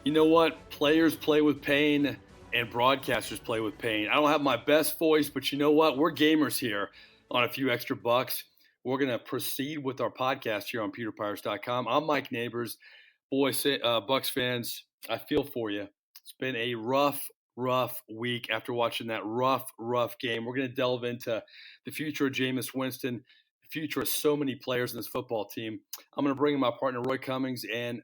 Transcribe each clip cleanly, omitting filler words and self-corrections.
You know what? Players play with pain and broadcasters play with pain. I don't have my best voice, but you know what? We're gamers here on A Few Extra Bucs. We're going to proceed with our podcast here on pewterpirates.com. I'm Mike Nabors. Boy, Bucs fans, I feel for you. It's been a rough week after watching that rough game. We're going to delve into the future of Jameis Winston, the future of so many players in this football team. I'm going to bring in my partner, Roy Cummings, and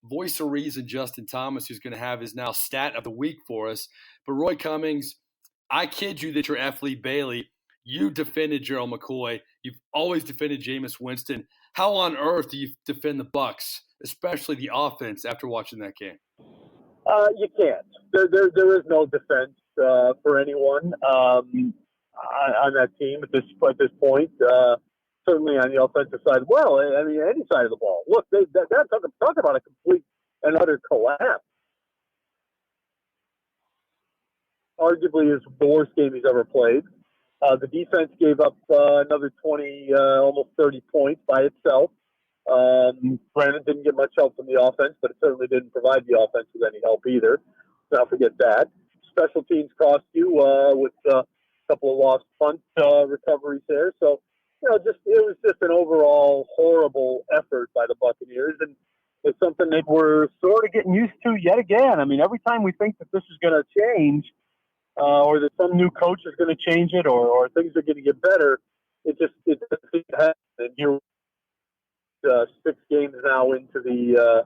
voice of reason, Justin Thomas, who's going to have his now stat of the week for us. But Roy Cummings, I kid you that you're F. Lee Bailey. You defended Gerald McCoy. You've always defended Jameis Winston. How on earth do you defend the Bucs, especially the offense, after watching that game? You can't. There is no defense for anyone on that team at this point. Certainly on the offensive side. Well, I mean, any side of the ball. Look, talk about a complete and utter collapse. Arguably is the worst game he's ever played. The defense gave up another 20, almost 30 points by itself. Brandon didn't get much help from the offense, but it certainly didn't provide the offense with any help either. Don't forget that. Special teams cost you with a couple of lost punt recoveries there. So, it was just an overall horrible effort by the Buccaneers, and it's something that we're sort of getting used to yet again. I mean, every time we think that this is going to change, or that some new coach is going to change it, or things are going to get better, it doesn't happen. And you're 6 games now into the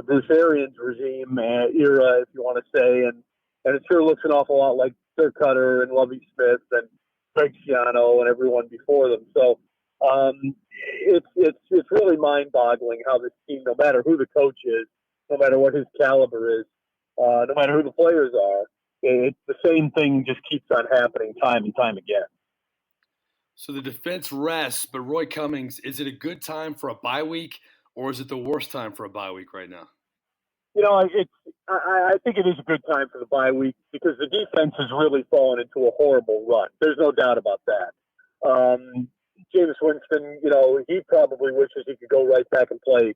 Bruce Arians regime era, if you want to say, and it sure looks an awful lot like Dirk Cutter and Lovie Smith and Greg Schiano and everyone before them. So it's really mind-boggling how this team, no matter who the coach is, no matter what his caliber is, no matter who the players are, it's the same thing just keeps on happening time and time again. So the defense rests, but Roy Cummings, is it a good time for a bye week, or is it the worst time for a bye week right now? I think it is a good time for the bye week because the defense has really fallen into a horrible run. There's no doubt about that. Jameis Winston, he probably wishes he could go right back and play.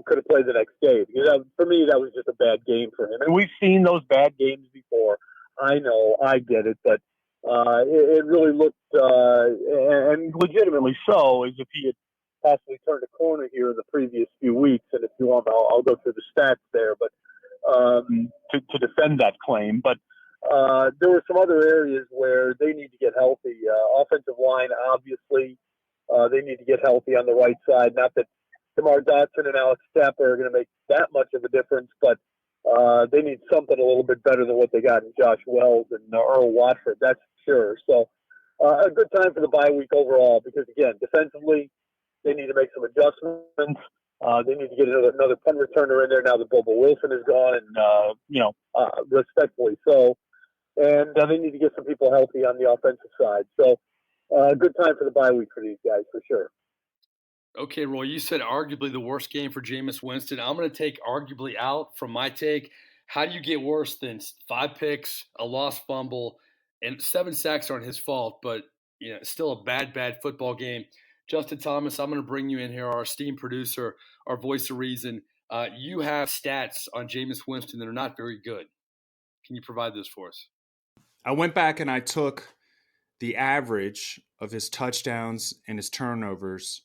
Could have played the next day. Because for me, that was just a bad game for him. And we've seen those bad games before. I know, I get it, but it really looked, and legitimately so, as if he had possibly turned a corner here in the previous few weeks. And if you want, I'll go through the stats there, but to defend that claim. But there were some other areas where they need to get healthy. Offensive line, obviously, they need to get healthy on the right side. Not that DeMar Dotson and Alex Tapper are going to make that much of a difference, but they need something a little bit better than what they got in Josh Wells and Earl Watford, that's sure. So a good time for the bye week overall because, again, defensively, they need to make some adjustments. They need to get another punt returner in there now that Bobo Wilson is gone, and, respectfully so. And they need to get some people healthy on the offensive side. So a good time for the bye week for these guys, for sure. Okay, Roy, you said arguably the worst game for Jameis Winston. I'm going to take arguably out from my take. How do you get worse than 5 picks, a lost fumble, and 7 sacks aren't his fault, but still a bad football game? Justin Thomas, I'm going to bring you in here, our esteemed producer, our voice of reason. You have stats on Jameis Winston that are not very good. Can you provide those for us? I went back and I took the average of his touchdowns and his turnovers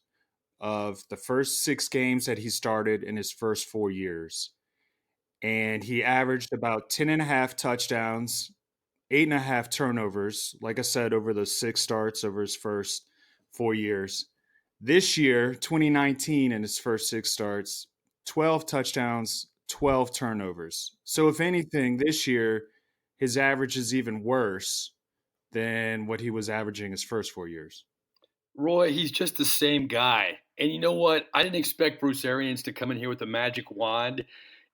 of the first 6 games that he started in his first 4 years. And he averaged about 10.5 touchdowns, 8.5 turnovers, like I said, over those 6 starts over his first 4 years. This year, 2019, in his first 6 starts, 12 touchdowns, 12 turnovers. So if anything, this year, his average is even worse than what he was averaging his first 4 years. Roy, he's just the same guy. And you know what? I didn't expect Bruce Arians to come in here with a magic wand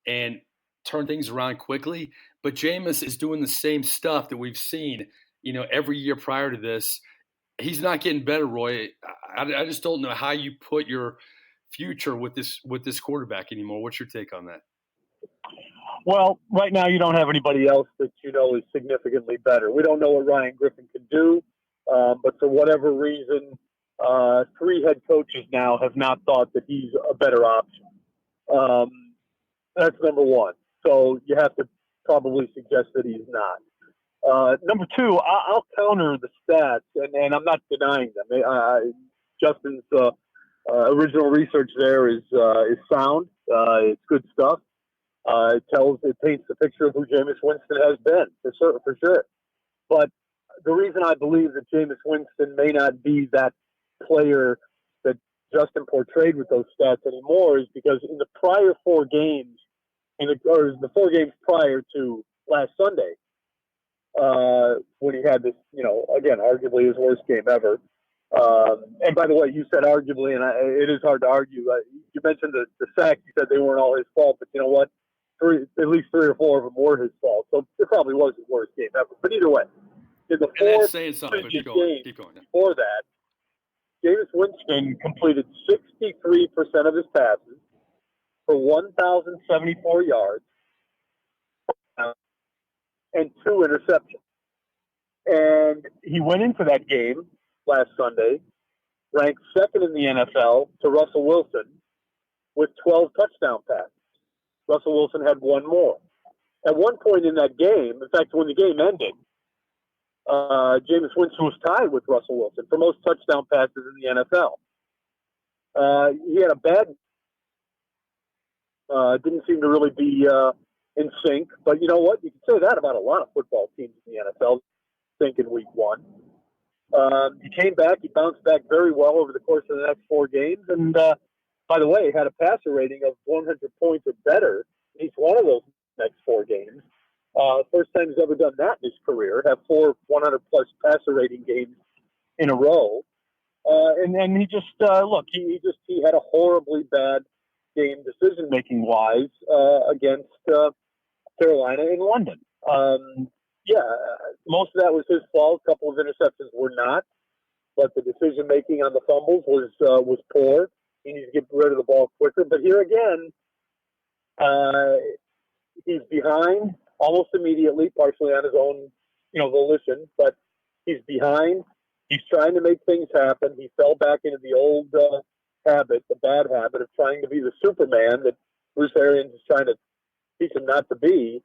and turn things around quickly. But Jameis is doing the same stuff that we've seen, every year prior to this. He's not getting better, Roy. I just don't know how you put your future with this quarterback anymore. What's your take on that? Well, right now you don't have anybody else that is significantly better. We don't know what Ryan Griffin can do, but for whatever reason, 3 head coaches now have not thought that he's a better option. That's number one. So you have to probably suggest that he's not. Number two, I'll counter the stats, and I'm not denying them. Justin's original research there is sound. It's good stuff. It paints the picture of who Jameis Winston has been for sure. But the reason I believe that Jameis Winston may not be that player that Justin portrayed with those stats anymore is because in the prior 4 games, or the 4 games prior to last Sunday, when he had this, again, arguably his worst game ever. And by the way, you said arguably, and it is hard to argue. You mentioned the sacks. You said they weren't all his fault, but you know what? At least 3 or 4 of them were his fault. So it probably was his worst game ever. But either way, in the 4 previous games before that, Jameis Winston completed 63% of his passes for 1,074 yards and 2 interceptions. And he went into that game last Sunday ranked second in the NFL to Russell Wilson with 12 touchdown passes. Russell Wilson had 1 more. At one point in that game, in fact, when the game ended, Jameis Winston was tied with Russell Wilson for most touchdown passes in the NFL. He had a bad, didn't seem to really be in sync. But you know what? You can say that about a lot of football teams in the NFL. Sync in week 1. He came back. He bounced back very well over the course of the next 4 games. And by the way, had a passer rating of 100 points or better in each one of those next 4 games. First time he's ever done that in his career. Have 4 100-plus passer rating games in a row. And then he just he had a horribly bad game decision-making wise against Carolina in London. Most of that was his fault. A couple of interceptions were not, but the decision-making on the fumbles was poor. He needs to get rid of the ball quicker. But here again, he's behind almost immediately, partially on his own, volition. But he's behind. He's trying to make things happen. He fell back into the old habit, the bad habit of trying to be the Superman that Bruce Arians is trying to teach him not to be,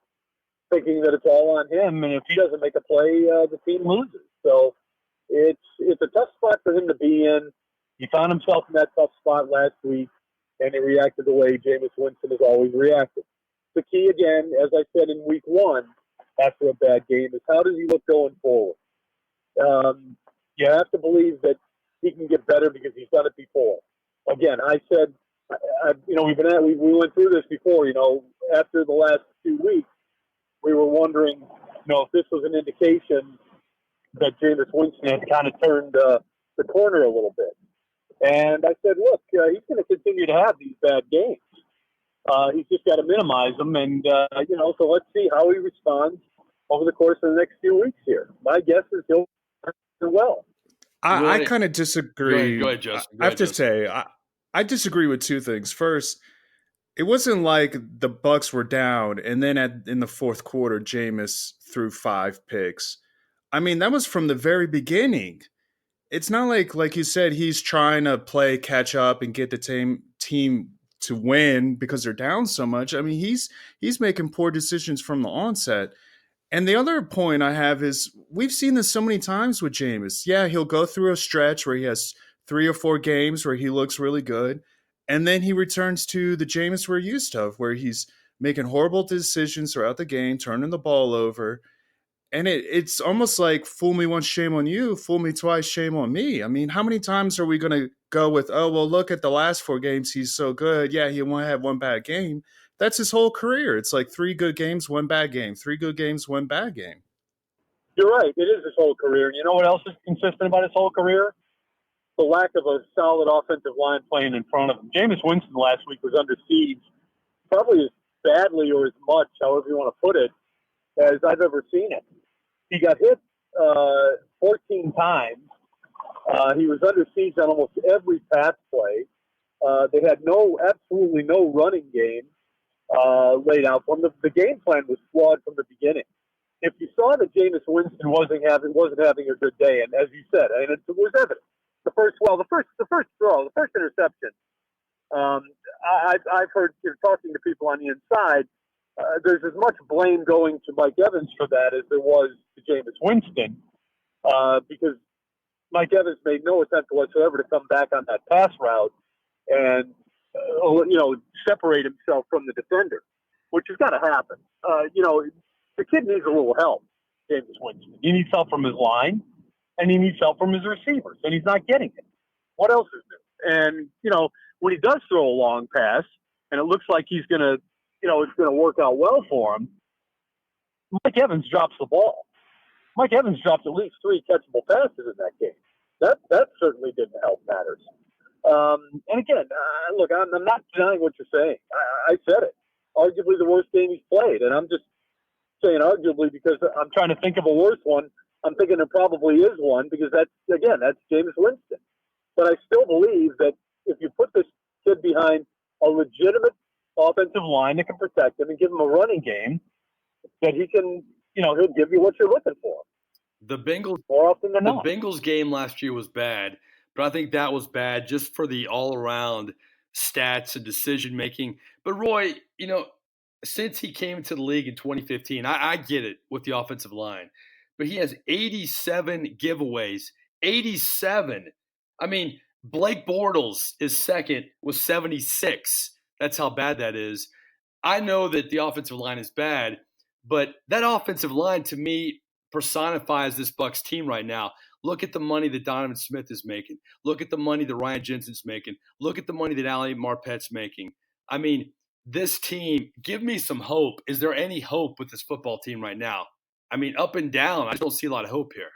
thinking that it's all on him, and if he doesn't make a play, the team loses. So it's a tough spot for him to be in. He found himself in that tough spot last week, and he reacted the way Jameis Winston has always reacted. The key, again, as I said in week 1, after a bad game, is how does he look going forward? You have to believe that he can get better because he's done it before. Again, I said, we went through this before. After the last 2 weeks, we were wondering, if this was an indication that Jameis Winston had kind of turned the corner a little bit. And I said, look, he's going to continue to have these bad games. He's just got to minimize them. And, so let's see how he responds over the course of the next few weeks here. My guess is he'll do well. I kind of disagree. Go ahead, Justin. I have to say, I disagree with 2 things. First, it wasn't like the Bucs were down, and then in the 4th quarter, Jameis threw 5 picks. I mean, that was from the very beginning. It's not like you said, he's trying to play catch up and get the team to win because they're down so much. I mean, he's making poor decisions from the onset. And the other point I have is we've seen this so many times with Jameis. Yeah, he'll go through a stretch where he has 3 or 4 games where he looks really good. And then he returns to the Jameis we're used to, where he's making horrible decisions throughout the game, turning the ball over. And it's almost like fool me once, shame on you, fool me twice, shame on me. I mean, how many times are we going to go with, oh, well, look at the last 4 games, he's so good. Yeah, he won't have 1 bad game. That's his whole career. It's like 3 good games, 1 bad game, 3 good games, 1 bad game. You're right. It is his whole career. And you know what else is consistent about his whole career? The lack of a solid offensive line playing in front of him. Jameis Winston last week was under siege probably as badly or as much, however you want to put it, as I've ever seen it. He got hit 14 times. He was under siege on almost every pass play. They had absolutely no running game laid out for him. The game plan was flawed from the beginning. If you saw that Jameis Winston wasn't having a good day, and as you said, and it was evident. The first throw, the first interception. I've heard talking to people on the inside. there's as much blame going to Mike Evans for that as there was to Jameis Winston, because Mike Evans made no attempt whatsoever to come back on that pass route and, separate himself from the defender, which has got to happen. The kid needs a little help, Jameis Winston. He needs help from his line, and he needs help from his receivers, and he's not getting it. What else is new? And, when he does throw a long pass, and it looks like he's going to, it's going to work out well for him, Mike Evans drops the ball. Mike Evans dropped at least 3 catchable passes in that game. That certainly didn't help matters. And again, look, I'm not denying what you're saying. I said it. Arguably the worst game he's played, and I'm just saying arguably because I'm trying to think of a worse one. I'm thinking there probably is one because that's Jameis Winston. But I still believe that if you put this kid behind a legitimate offensive line that can protect him and give him a running game, that he can, he'll give you what you're looking for. The Bengals, more often than not. The Bengals game last year was bad, but I think that was bad just for the all-around stats and decision-making. But Roy, since he came into the league in 2015, I get it with the offensive line, but he has 87 giveaways. 87. I mean, Blake Bortles is second with 76. That's how bad that is. I know that the offensive line is bad, but that offensive line to me personifies this Bucs team right now. Look at the money that Donovan Smith is making. Look at the money that Ryan Jensen's making. Look at the money that Ali Marpet's making. I mean, this team, give me some hope. Is there any hope with this football team right now? I mean, up and down, I don't see a lot of hope here.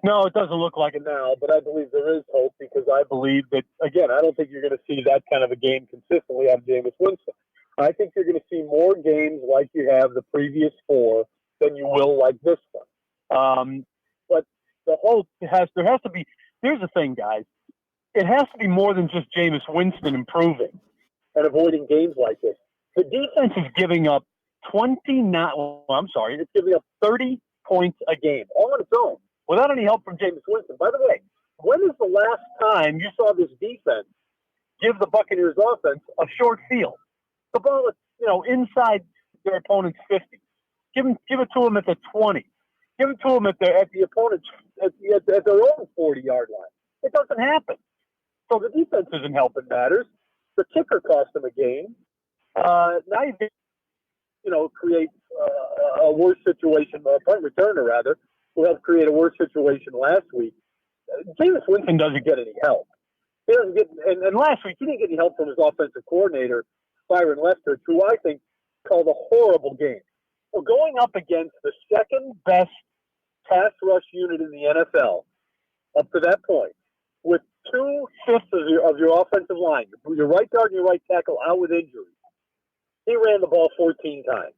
No, it doesn't look like it now, but I believe there is hope because I believe that, again, I don't think you're going to see that kind of a game consistently out of Jameis Winston. I think you're going to see more games like you have the previous 4 than you will like this one. But the hope there has to be. Here's the thing, guys. It has to be more than just Jameis Winston improving and avoiding games like this. The defense is giving up it's giving up 30 points a game, all on its own, without any help from Jameis Winston. By the way, when is the last time you saw this defense give the Buccaneers offense a short field? The ball is, inside their opponent's 50. Give it to them at the 20. Give it to them at the opponent's at their own 40-yard line. It doesn't happen. So the defense isn't helping matters. The kicker cost them a game. Now you create a worse situation. A punt returner rather will help create a worse situation last week. Jameis Winston doesn't get any help. He doesn't get, and last week he didn't get any help from his offensive coordinator, Byron Leftwich, who I think called a horrible game. Well, going up against the second best pass rush unit in the NFL up to that point, with 2/5 of your offensive line, your right guard and your right tackle out with injury, he ran the ball 14 times.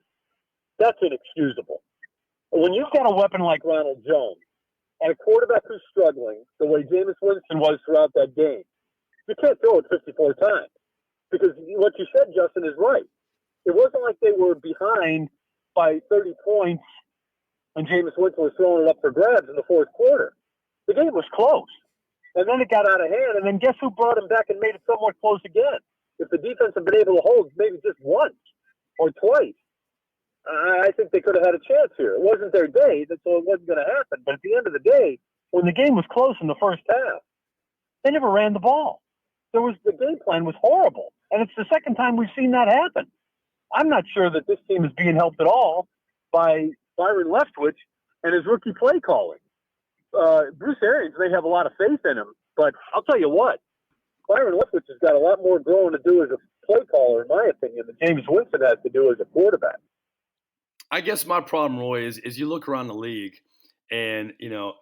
That's inexcusable. When you've got a weapon like Ronald Jones and a quarterback who's struggling the way Jameis Winston was throughout that game, you can't throw it 54 times. Because what you said, Justin, is right. It wasn't like they were behind by 30 points and Jameis Winston was throwing it up for grabs in the fourth quarter. The game was close. And then it got out of hand, and then guess who brought him back and made it somewhat close again? If the defense had been able to hold maybe just once or twice, I think they could have had a chance here. It wasn't their day, so it wasn't going to happen. But at the end of the day, when the game was close in the first half, they never ran the ball. The game plan was horrible. And it's the second time we've seen that happen. I'm not sure that this team is being helped at all by Byron Leftwich and his rookie play calling. Bruce Arians may have a lot of faith in him, but I'll tell you what, Byron Leftwich has got a lot more growing to do as a play caller, in my opinion, than Jameis Winston has to do as a quarterback. I guess my problem, Roy, is you look around the league and,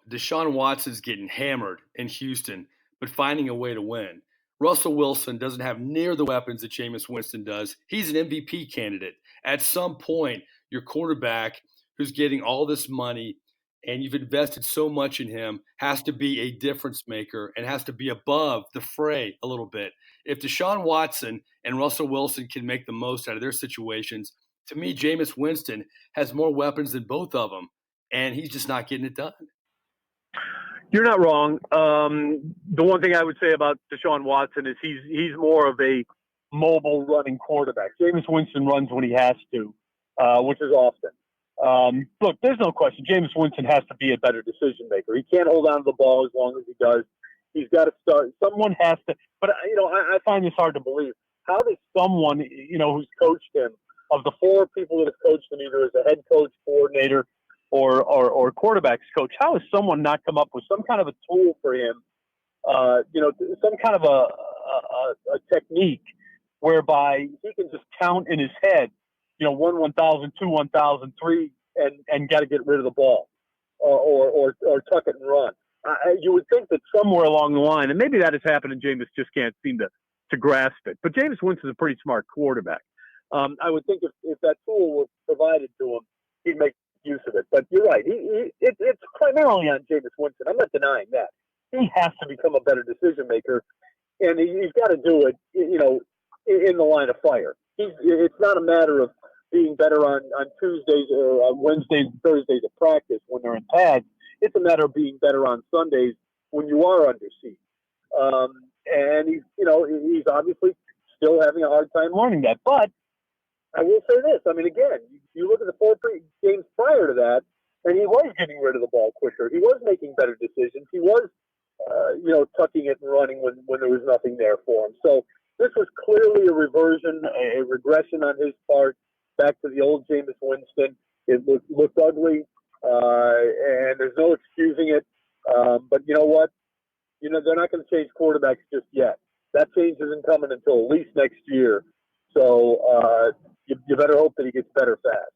Deshaun Watson's getting hammered in Houston, but finding a way to win. Russell Wilson doesn't have near the weapons that Jameis Winston does. He's an MVP candidate. At some point, your quarterback who's getting all this money and you've invested so much in him has to be a difference maker and has to be above the fray a little bit. If Deshaun Watson and Russell Wilson can make the most out of their situations, to me, Jameis Winston has more weapons than both of them, and he's just not getting it done. You're not wrong. The one thing I would say about Deshaun Watson is he's more of a mobile running quarterback. Jameis Winston runs when he has to, which is often. Look, there's no question. Jameis Winston has to be a better decision maker. He can't hold on to the ball as long as he does. He's got to start. Someone has to. But I find this hard to believe. How does someone, who's coached him, of the four people that have coached him, either as a head coach, coordinator, or quarterbacks coach, how has someone not come up with some kind of a tool for him? Some kind of a technique whereby he can just count in his head, 1,000, 2, 1,000, 3, and got to get rid of the ball, or tuck it and run. You would think that somewhere along the line, and maybe that has happened, and Jameis just can't seem to grasp it. But Jameis Winston's a pretty smart quarterback. I would think if that tool were provided to him, he'd make use of it. But you're right. It's primarily on Jameis Winston. I'm not denying that. He has to become a better decision maker, and he's got to do it, in the line of fire. It's not a matter of being better on Tuesdays or on Wednesdays and Thursdays at practice when they're in pads. It's a matter of being better on Sundays when you are under siege. And he's obviously still having a hard time learning that. But I will say this. I mean, again, you look at the 4 games prior to that, and he was getting rid of the ball quicker. He was making better decisions. He was, tucking it and running when there was nothing there for him. So this was clearly a reversion, a regression on his part back to the old Jameis Winston. It looked ugly, and there's no excusing it. But you know what? They're not going to change quarterbacks just yet. That change isn't coming until at least next year. So you better hope that he gets better fast.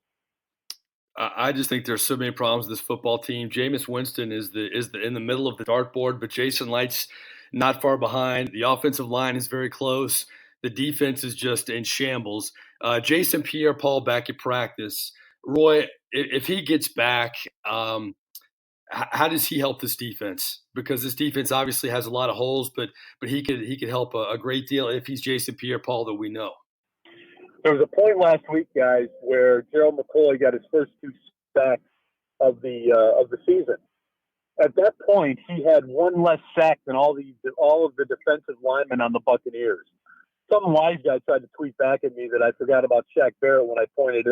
I just think there's so many problems with this football team. Jameis Winston is in the middle of the dartboard, but Jason Light's not far behind. The offensive line is very close. The defense is just in shambles. Jason Pierre-Paul back at practice. Roy, if he gets back, how does he help this defense? Because this defense obviously has a lot of holes, but he could help a great deal if he's Jason Pierre-Paul that we know. There was a point last week, guys, where Gerald McCoy got his first 2 sacks of the season. At that point, he had 1 less sack than all of the defensive linemen on the Buccaneers. Some wise guy tried to tweet back at me that I forgot about Shaq Barrett when I pointed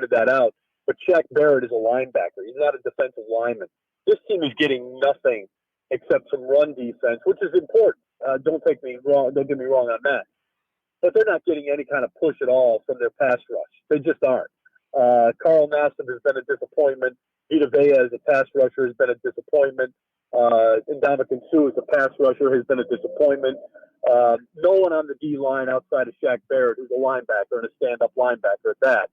that out. But Shaq Barrett is a linebacker. He's not a defensive lineman. This team is getting nothing except some run defense, which is important. Don't get me wrong on that. But they're not getting any kind of push at all from their pass rush. They just aren't. Carl Nassib has been a disappointment. Vita Vea as a pass rusher has been a disappointment. Ndamukong Suh as a pass rusher has been a disappointment. No one on the D line outside of Shaq Barrett, who's a linebacker and a stand-up linebacker at that,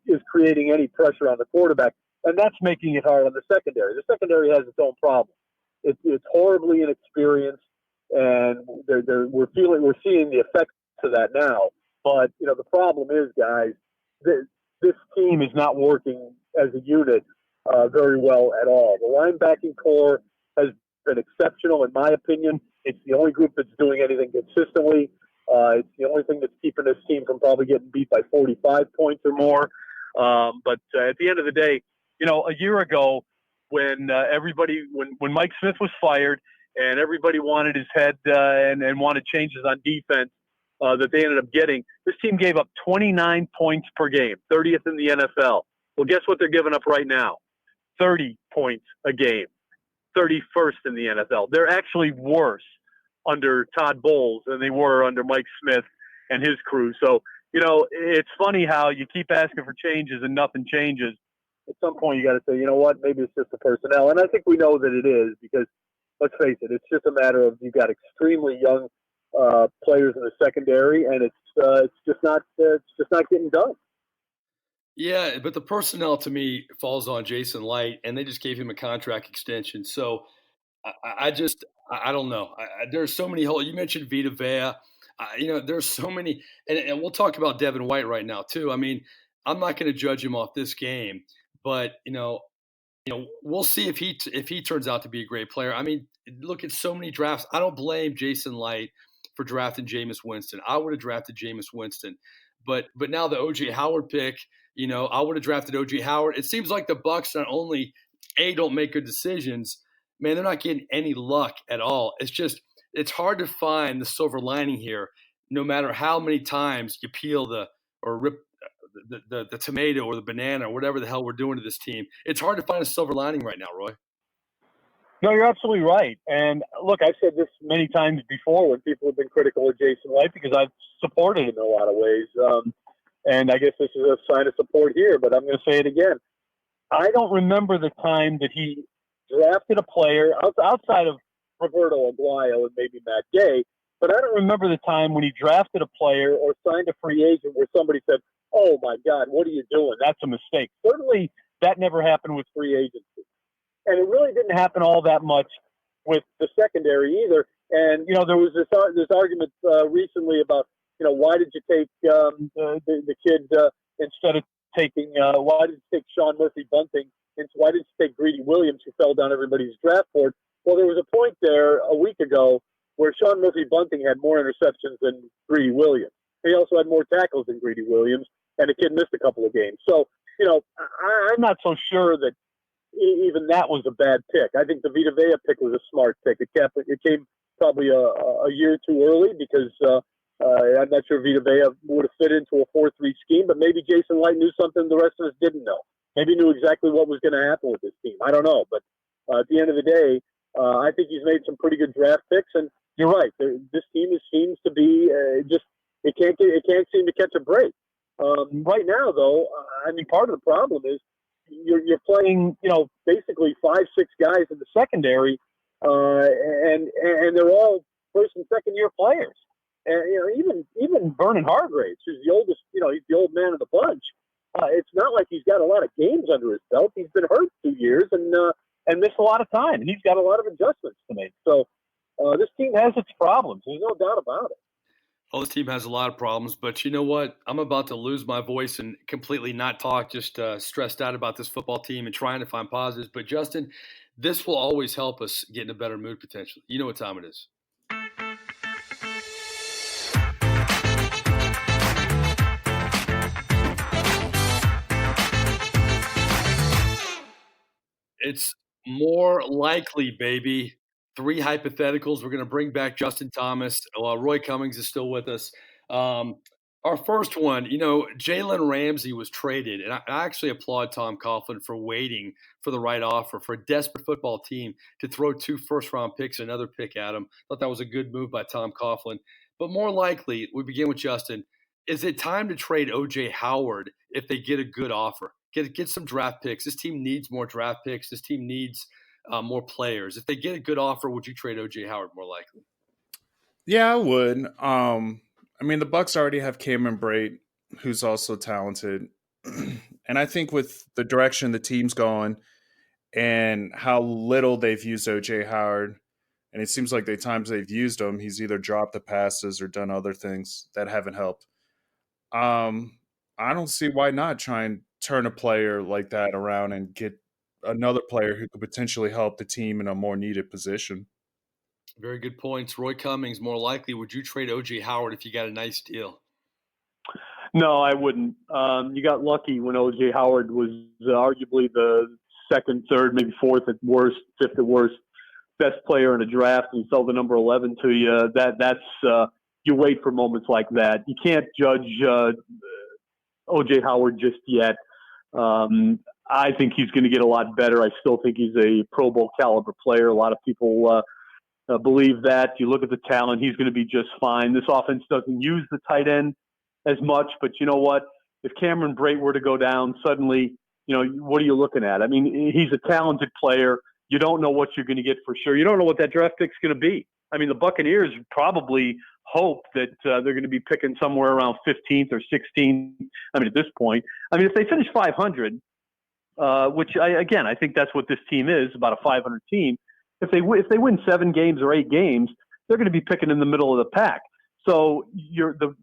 is creating any pressure on the quarterback. And that's making it hard on the secondary. The secondary has its own problem. It's horribly inexperienced. And we're seeing the effects of that now. But the problem is, guys, this team is not working as a unit very well at all. The linebacking core has been exceptional, in my opinion. It's the only group that's doing anything consistently. It's the only thing that's keeping this team from probably getting beat by 45 points or more. But at the end of the day, a year ago when when Mike Smith was fired, and everybody wanted his head and wanted changes on defense that they ended up getting. This team gave up 29 points per game, 30th in the NFL. Well, guess what they're giving up right now? 30 points a game, 31st in the NFL. They're actually worse under Todd Bowles than they were under Mike Smith and his crew. So, it's funny how you keep asking for changes and nothing changes. At some point, you got to say, you know what, maybe it's just the personnel. And I think we know that it is because, let's face it, it's just a matter of you've got extremely young players in the secondary, and it's just not getting done. Yeah, but the personnel to me falls on Jason Light, and they just gave him a contract extension. So I don't know. There's so many holes. You mentioned Vita Vea. There's so many, and we'll talk about Devin White right now too. I mean, I'm not going to judge him off this game, but we'll see if he turns out to be a great player. I mean, look at so many drafts. I don't blame Jason Light for drafting Jameis Winston. I would have drafted Jameis Winston, but now the O.J. Howard pick, I would have drafted O.J. Howard. It seems like the Bucs not only don't make good decisions, man, they're not getting any luck at all. It's hard to find the silver lining here. no matter how many times you peel or rip the tomato or the banana or whatever the hell we're doing to this team, it's hard to find a silver lining right now, Roy. No, you're absolutely right. And look, I've said this many times before when people have been critical of Jason Light because I've supported him in a lot of ways. And I guess this is a sign of support here, but I'm going to say it again. I don't remember the time that he drafted a player outside of Roberto Aguayo and maybe Matt Gay, but I don't remember the time when he drafted a player or signed a free agent where somebody said, "Oh my God, what are you doing? That's a mistake." Certainly that never happened with free agency. And it really didn't happen all that much with the secondary either. And, there was this argument recently about, why did you take the kid instead of taking why did you take Sean Murphy-Bunting, and why did you take Greedy Williams, who fell down everybody's draft board? Well, there was a point there a week ago where Sean Murphy-Bunting had more interceptions than Greedy Williams. He also had more tackles than Greedy Williams, and the kid missed a couple of games. So, I'm not so sure that even that was a bad pick. I think the Vita Vea pick was a smart pick. It came probably a year too early because I'm not sure Vita Vea would have fit into a 4-3 scheme, but maybe Jason Light knew something the rest of us didn't know. Maybe knew exactly what was going to happen with this team. I don't know, but at the end of the day, I think he's made some pretty good draft picks, and you're right. This team seems to be it can't seem to catch a break. Right now, though, part of the problem is you're playing, basically 5-6 guys in the secondary, and they're all first and second year players. And even Vernon Hargraves, who's the oldest, he's the old man of the bunch. It's not like he's got a lot of games under his belt. He's been hurt 2 years and missed a lot of time. He's got a lot of adjustments to make. So this team has its problems. There's no doubt about it. Oh, this team has a lot of problems, but you know what? I'm about to lose my voice and completely not talk, just stressed out about this football team and trying to find positives. But Justin, this will always help us get in a better mood potentially. You know what time it is. It's more likely, baby. 3 hypotheticals. We're going to bring back Justin Thomas. Roy Cummings is still with us. Our first one, Jalen Ramsey was traded, and I actually applaud Tom Coughlin for waiting for the right offer for a desperate football team to throw 2 first-round picks and another pick at him. Thought that was a good move by Tom Coughlin. But more likely, we begin with Justin. Is it time to trade O.J. Howard if they get a good offer? Get some draft picks. This team needs more draft picks. This team needs more players. If they get a good offer, would you trade O.J. Howard more likely? Yeah, I would. The Bucs already have Cameron Brate, who's also talented. And I think with the direction the team's going and how little they've used O.J. Howard, and it seems like the times they've used him, he's either dropped the passes or done other things that haven't helped. I don't see why not try and turn a player like that around and get another player who could potentially help the team in a more needed position. Very good points. Roy Cummings, more likely, would you trade O.J. Howard if you got a nice deal? No, I wouldn't. You got lucky when O.J. Howard was arguably the second, third, maybe fourth at worst, fifth at worst, best player in a draft, and fell to number 11 to you. That's you wait for moments like that. You can't judge O.J. Howard just yet. I think he's going to get a lot better. I still think he's a Pro Bowl caliber player. A lot of people believe that. You look at the talent, he's going to be just fine. This offense doesn't use the tight end as much, but you know what? If Cameron Brate were to go down, suddenly, what are you looking at? He's a talented player. You don't know what you're going to get for sure. You don't know what that draft pick's going to be. The Buccaneers probably hope that they're going to be picking somewhere around 15th or 16th. At this point, if they finish 500, which I think that's what this team is, about a 500 team. If they win 7 games or 8 games, they're going to be picking in the middle of the pack. So you're the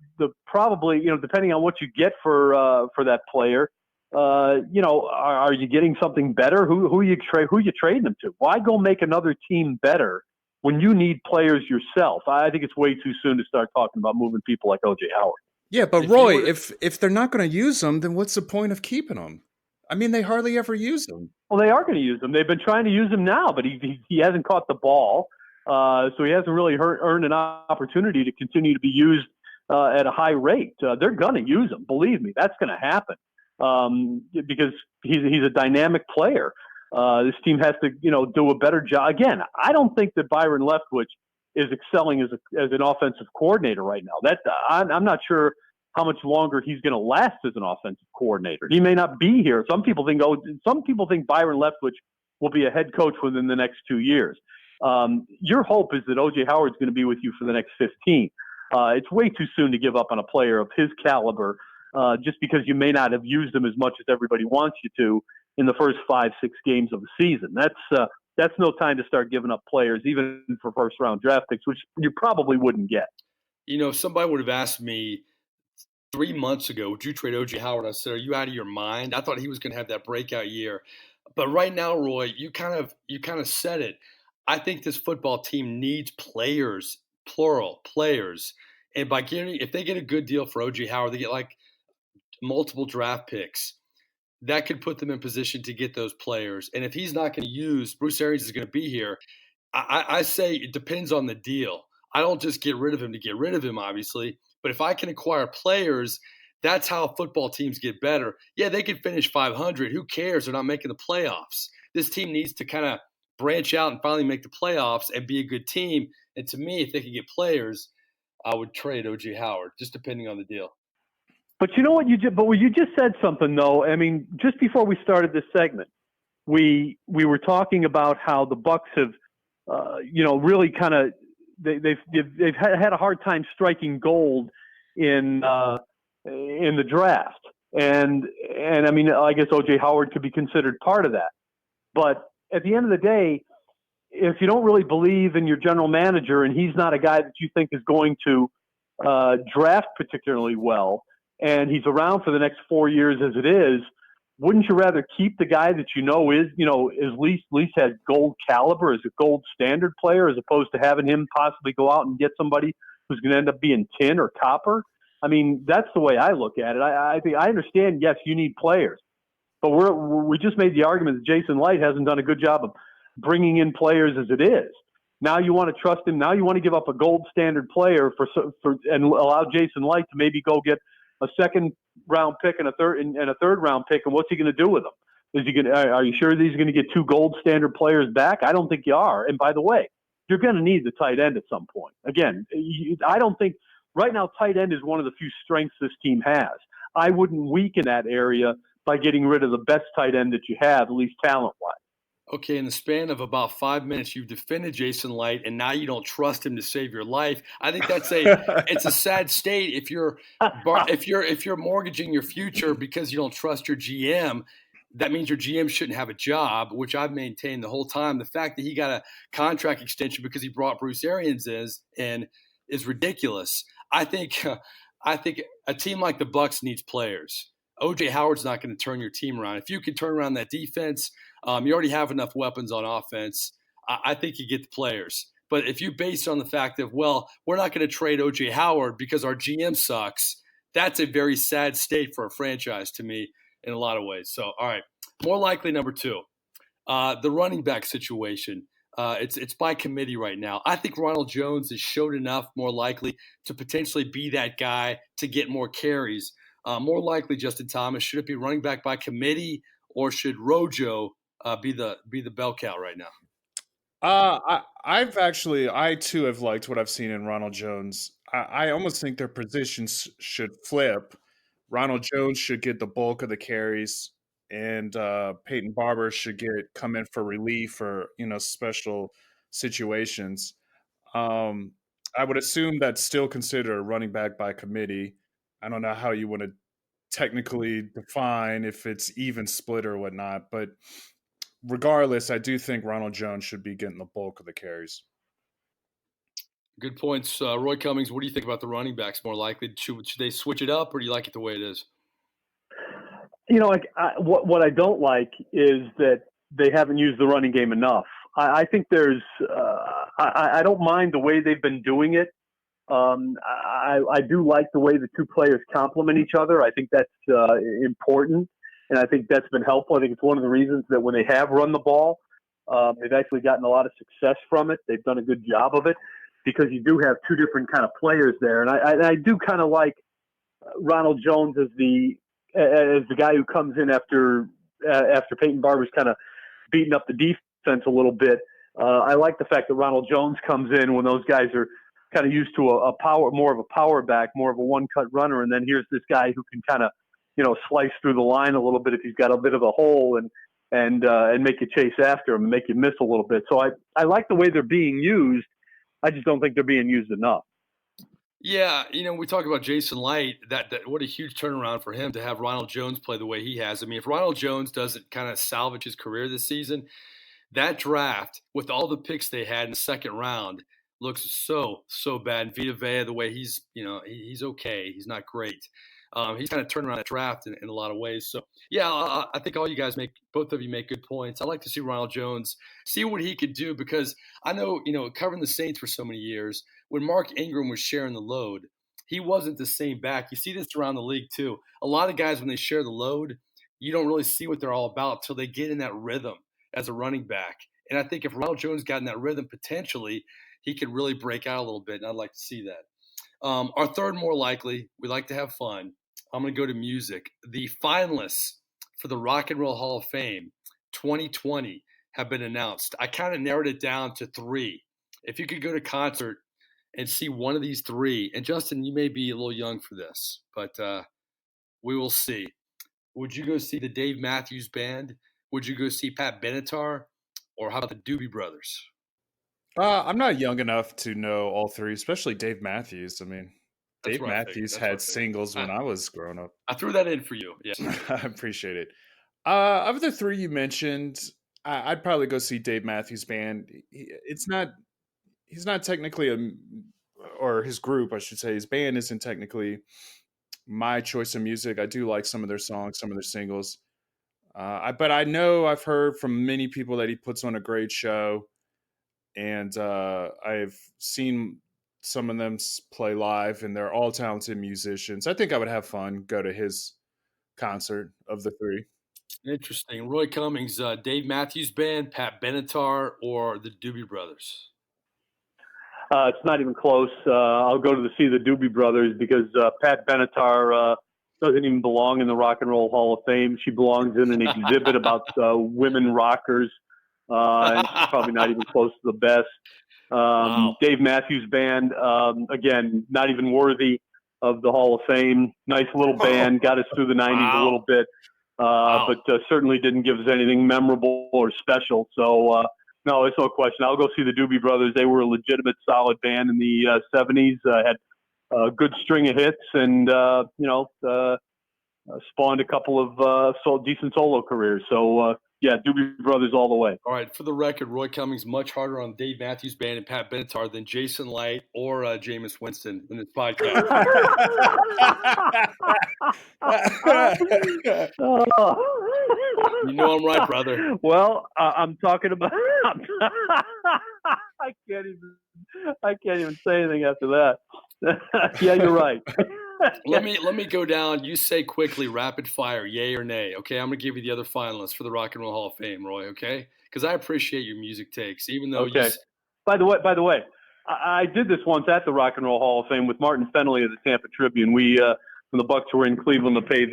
probably, depending on what you get for that player, are you getting something better? Who you trading them to? Why go make another team better when you need players yourself? I think it's way too soon to start talking about moving people like O.J. Howard. Yeah, but Roy, if they're not going to use them, then what's the point of keeping them? They hardly ever use them. Well, they are going to use them. They've been trying to use him now, but he hasn't caught the ball. So he hasn't really earned an opportunity to continue to be used at a high rate. They're going to use him. Believe me, that's going to happen because he's a dynamic player. This team has to, do a better job. Again, I don't think that Byron Leftwich is excelling as an offensive coordinator right now. I'm not sure how much longer he's going to last as an offensive coordinator. He may not be here. Some people think Byron Leftwich will be a head coach within the next 2 years. Your hope is that O.J. Howard's going to be with you for the next 15. It's way too soon to give up on a player of his caliber just because you may not have used him as much as everybody wants you to in the first 5-6 games of the season. That's no time to start giving up players, even for first-round draft picks, which you probably wouldn't get. If somebody would have asked me 3 months ago, would you trade O.J. Howard? I said, are you out of your mind? I thought he was going to have that breakout year. But right now, Roy, you kind of said it. I think this football team needs players, plural, players. And if they get a good deal for O.J. Howard, they get like multiple draft picks. That could put them in position to get those players. And if he's not going to use, Bruce Arians is going to be here. I say it depends on the deal. I don't just get rid of him to get rid of him, obviously. But if I can acquire players, that's how football teams get better. Yeah, they can finish 500. Who cares? They're not making the playoffs. This team needs to kind of branch out and finally make the playoffs and be a good team. And to me, if they could get players, I would trade O.J. Howard, just depending on the deal. But you know what you just said something though. I mean, just before we started this segment, we were talking about how the Bucs have, really kind of they've had a hard time striking gold in the draft, and I mean, I guess O.J. Howard could be considered part of that. But at the end of the day, if you don't really believe in your general manager and he's not a guy that you think is going to draft particularly well, and he's around for the next 4 years as it is, wouldn't you rather keep the guy that is, at least has gold caliber, as a gold standard player, as opposed to having him possibly go out and get somebody who's going to end up being tin or copper? I mean, that's the way I look at it. I think I understand, yes, you need players, but we just made the argument that Jason Light hasn't done a good job of bringing in players as it is. Now you want to trust him. Now you want to give up a gold standard player for and allow Jason Light to maybe go get a second round pick and a third round pick. And what's he going to do with them? Are you sure that he's going to get 2 gold standard players back? I don't think you are. And by the way, you're going to need the tight end at some point. Again, I don't think right now tight end is one of the few strengths this team has. I wouldn't weaken that area by getting rid of the best tight end that you have, at least talent-wise. Okay, in the span of about 5 minutes, you've defended Jason Light, and now you don't trust him to save your life. I think it's a sad state if you're mortgaging your future because you don't trust your GM. That means your GM shouldn't have a job, which I've maintained the whole time. The fact that he got a contract extension because he brought Bruce Arians is ridiculous. I think a team like the Bucs needs players. O.J. Howard's not going to turn your team around. If you can turn around that defense, you already have enough weapons on offense. I think you get the players. But if you base it on the fact that, well, we're not going to trade O.J. Howard because our GM sucks, that's a very sad state for a franchise to me in a lot of ways. So, all right, more likely number 2, the running back situation. It's by committee right now. I think Ronald Jones has showed enough more likely to potentially be that guy to get more carries. More likely, Justin Thomas, should it be running back by committee, or should Rojo be the bell cow right now? I too have liked what I've seen in Ronald Jones. I almost think their positions should flip. Ronald Jones should get the bulk of the carries, and Peyton Barber should come in for relief or special situations. I would assume that's still considered a running back by committee. I don't know how you want to technically define if it's even split or whatnot, but regardless, I do think Ronald Jones should be getting the bulk of the carries. Good points. Roy Cummings, what do you think about the running backs more likely? Should they switch it up, or do you like it the way it is? What I don't like is that they haven't used the running game enough. I think I don't mind the way they've been doing it. I do like the way the two players complement each other. I think that's important, and I think that's been helpful. I think it's one of the reasons that when they have run the ball, they've actually gotten a lot of success from it. They've done a good job of it. because you do have two different kind of players there. And I do kind of like Ronald Jones as the guy who comes in after Peyton Barber's kind of beating up the defense a little bit. I like the fact that Ronald Jones comes in when those guys are kind of used to more of a power back, more of a one-cut runner, and then here's this guy who can kind of, slice through the line a little bit if he's got a bit of a hole and make you chase after him and make you miss a little bit. So I like the way they're being used. I just don't think they're being used enough. Yeah, we talk about Jason Light, that what a huge turnaround for him to have Ronald Jones play the way he has. I mean, if Ronald Jones doesn't kind of salvage his career this season, that draft with all the picks they had in the second round looks so bad. And Vita Vea, the way he's okay. He's not great. He's kind of turned around that draft in a lot of ways. So, yeah, I think both of you make good points. I'd like to see Ronald Jones, see what he could do, because I know, covering the Saints for so many years, when Mark Ingram was sharing the load, he wasn't the same back. You see this around the league too. A lot of guys, when they share the load, you don't really see what they're all about till they get in that rhythm as a running back. And I think if Ronald Jones got in that rhythm, potentially he could really break out a little bit, and I'd like to see that. Our third, more likely, we like to have fun. I'm going to go to music. The finalists for the Rock and Roll Hall of Fame 2020 have been announced. I kind of narrowed it down to 3. If you could go to concert and see one of these 3, and Justin, you may be a little young for this, but we will see. Would you go see the Dave Matthews Band? Would you go see Pat Benatar? Or how about the Doobie Brothers? I'm not young enough to know all 3, especially Dave Matthews. I mean, That's Dave Matthews had singles when I was growing up. I threw that in for you. Yeah, I appreciate it. Of the 3 you mentioned, I'd probably go see Dave Matthews Band. He's not technically or his group, I should say. His band isn't technically my choice of music. I do like some of their songs, some of their singles. But I know I've heard from many people that he puts on a great show, and I've seen some of them play live, and they're all talented musicians. I think I would have fun, go to his concert of the 3. Interesting. Roy Cummings, Dave Matthews Band, Pat Benatar, or the Doobie Brothers? It's not even close. I'll go to see the Doobie Brothers because Pat Benatar doesn't even belong in the Rock and Roll Hall of Fame. She belongs in an exhibit about women rockers, and she's probably not even close to the best. Wow. Dave Matthews Band, again, not even worthy of the Hall of Fame. Nice little band, got us through the 90s a little bit, but certainly didn't give us anything memorable or special. So, no, it's no question. I'll go see the Doobie Brothers. They were a legitimate, solid band in the 70s, had a good string of hits, and, spawned a couple of decent solo careers. So, yeah, Doobie Brothers all the way. All right, for the record, Roy Cummings much harder on Dave Matthews Band and Pat Benatar than Jason Light or Jameis Winston in this podcast. You know I'm right, brother. Well, I'm talking about. I can't even say anything after that. Yeah, you're right. Let me go down. You say quickly, rapid fire, yay or nay. Okay, I'm gonna give you the other finalists for the Rock and Roll Hall of Fame, Roy. Okay, because I appreciate your music takes, even though. Okay. By the way, I did this once at the Rock and Roll Hall of Fame with Martin Fennelly of the Tampa Tribune. We when the Bucs were in Cleveland to play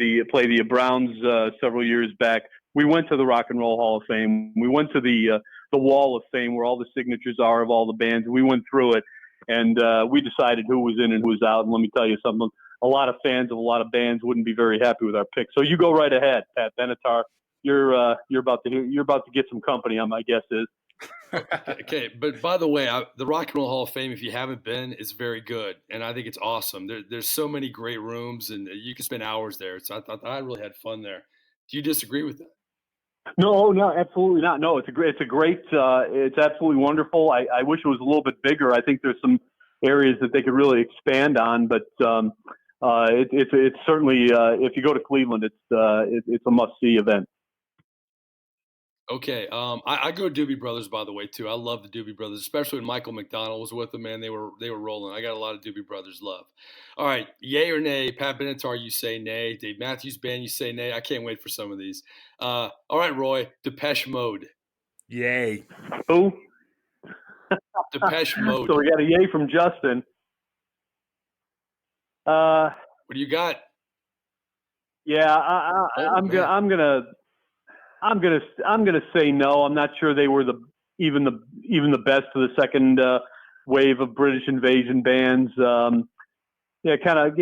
the Browns several years back. We went to the Rock and Roll Hall of Fame. We went to the Wall of Fame where all the signatures are of all the bands. We went through it, and we decided who was in and who was out. And let me tell you something. A lot of fans of a lot of bands wouldn't be very happy with our pick. So you go right ahead, Pat Benatar. You're about to get some company. My guess is. Okay, but by the way, the Rock and Roll Hall of Fame, if you haven't been, is very good, and I think it's awesome. There's so many great rooms, and you can spend hours there. So I thought I really had fun there. Do you disagree with that? No, absolutely not. No, it's absolutely wonderful. I wish it was a little bit bigger. I think there's some areas that they could really expand on, but it's certainly if you go to Cleveland, it's a must-see event. Okay, I go Doobie Brothers, by the way, too. I love the Doobie Brothers, especially when Michael McDonald was with them. Man, they were rolling. I got a lot of Doobie Brothers love. All right, yay or nay? Pat Benatar, you say nay. Dave Matthews Band, you say nay. I can't wait for some of these. All right, Roy, Depeche Mode. Yay. Who? Depeche Mode. So we got a yay from Justin. What do you got? Yeah, I'm gonna say no. I'm not sure they were even the best of the second wave of British invasion bands. Yeah, kind of,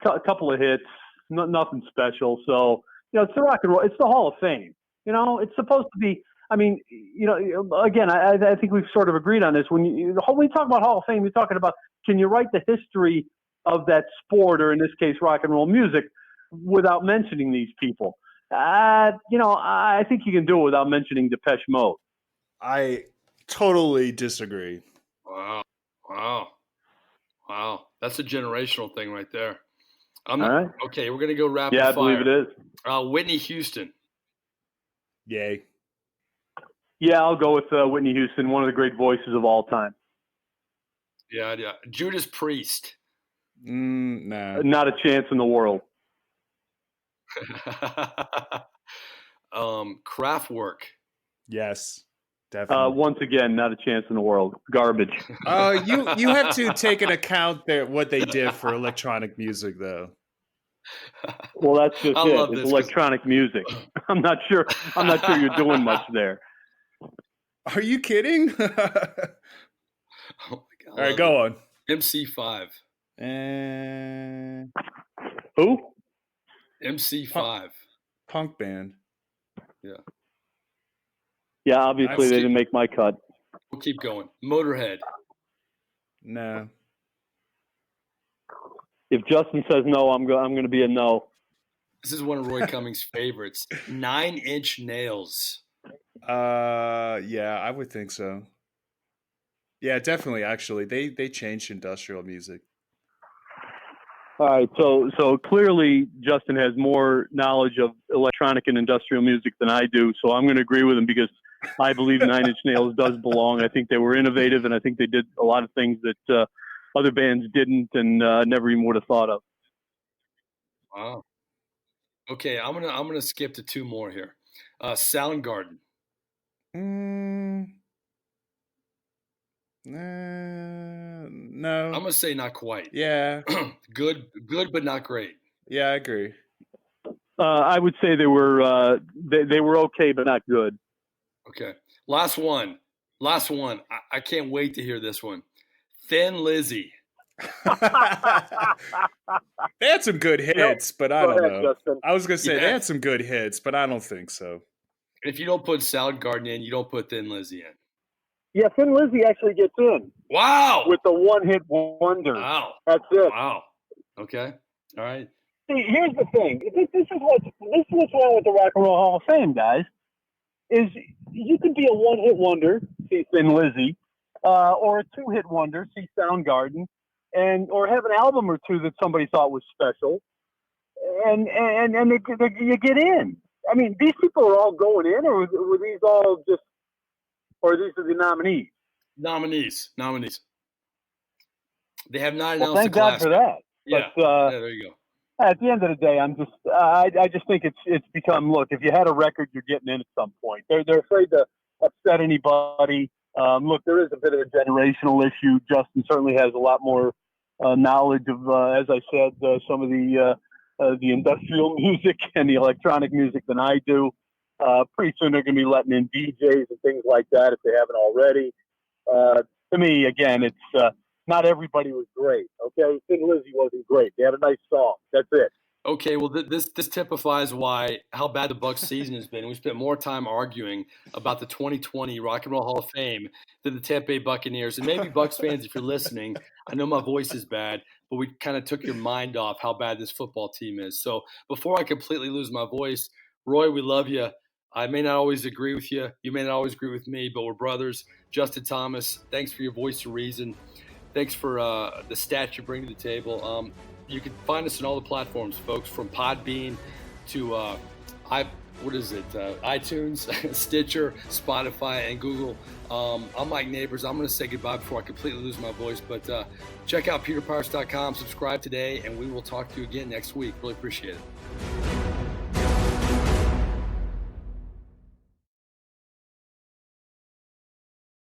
a couple of hits, nothing special. So, it's the rock and roll. It's the Hall of Fame. It's supposed to be. I mean, again, I think we've sort of agreed on this. When you talk about Hall of Fame, you're talking about, can you write the history of that sport, or in this case, rock and roll music, without mentioning these people? I think you can do it without mentioning Depeche Mode. I totally disagree. Wow. That's a generational thing right there. All right. Okay, we're going to go rapid fire. Yeah, I believe it is. Whitney Houston. Yay. Yeah, I'll go with Whitney Houston, one of the great voices of all time. Yeah. Judas Priest. No. Not a chance in the world. Kraftwerk. Yes, definitely. Once again, not a chance in the world. Garbage. You have to take into account what they did for electronic music, though. Well, that's just it. It's electronic music. I'm not sure you're doing much there. Are you kidding? Oh my God, all right, go on. MC5. Who? MC5. Punk band. Yeah. Yeah, obviously they didn't make my cut. We'll keep going. Motorhead. No. If Justin says no, I'm going to be a no. This is one of Roy Cummings' favorites. 9 Inch Nails. Yeah, I would think so. Yeah, definitely. Actually, they changed industrial music. All right, so clearly Justin has more knowledge of electronic and industrial music than I do. So I'm going to agree with him because I believe 9 Inch Nails does belong. I think they were innovative, and I think they did a lot of things that other bands didn't and never even would have thought of. Wow. Okay, I'm gonna skip to 2 more here. Soundgarden. No. I'm gonna say not quite. Yeah. Good, but not great. Yeah, I agree. I would say they were okay, but not good. Okay, last one. I can't wait to hear this one. Thin Lizzy. They had some good hits, but I don't know. Justin. I was gonna say they had some good hits, but I don't think so. If you don't put Soundgarden in, you don't put Thin Lizzy in. Yeah, Thin Lizzy actually gets in. Wow! With the one-hit wonder. Wow. That's it. Wow. Okay. All right. See, here's the thing. This is what's wrong with the Rock and Roll Hall of Fame, guys. Is you could be a one-hit wonder, see Thin Lizzy, or a two-hit wonder, see Soundgarden, or have an album or two that somebody thought was special, and you get in. I mean, these people are all going in, or were these all just, or these are the nominees? Nominees. They have not announced well, thank the class. God for that. Yeah. But, Yeah, there you go. At the end of the day, I just think it's become, look, if you had a record, you're getting in at some point. They're afraid to upset anybody. Look, there is a bit of a generational issue. Justin certainly has a lot more knowledge of, as I said, some of the industrial music and the electronic music than I do. Pretty soon they're going to be letting in DJs and things like that if they haven't already. To me, again, it's not everybody was great. Okay, Thin Lizzy wasn't great. They had a nice song. That's it. Okay, well, this typifies how bad the Bucs season has been. We spent more time arguing about the 2020 Rock and Roll Hall of Fame than the Tampa Bay Buccaneers. And maybe Bucs fans, if you're listening, I know my voice is bad, but we kind of took your mind off how bad this football team is. So before I completely lose my voice, Roy, we love you. I may not always agree with you. You may not always agree with me, but we're brothers. Justin Thomas, thanks for your voice of reason. Thanks for the stats you bring to the table. You can find us on all the platforms, folks, from Podbean to iTunes, Stitcher, Spotify, and Google. I'm Mike Nabors. I'm going to say goodbye before I completely lose my voice. But check out pewterpirates.com, subscribe today, and we will talk to you again next week. Really appreciate it.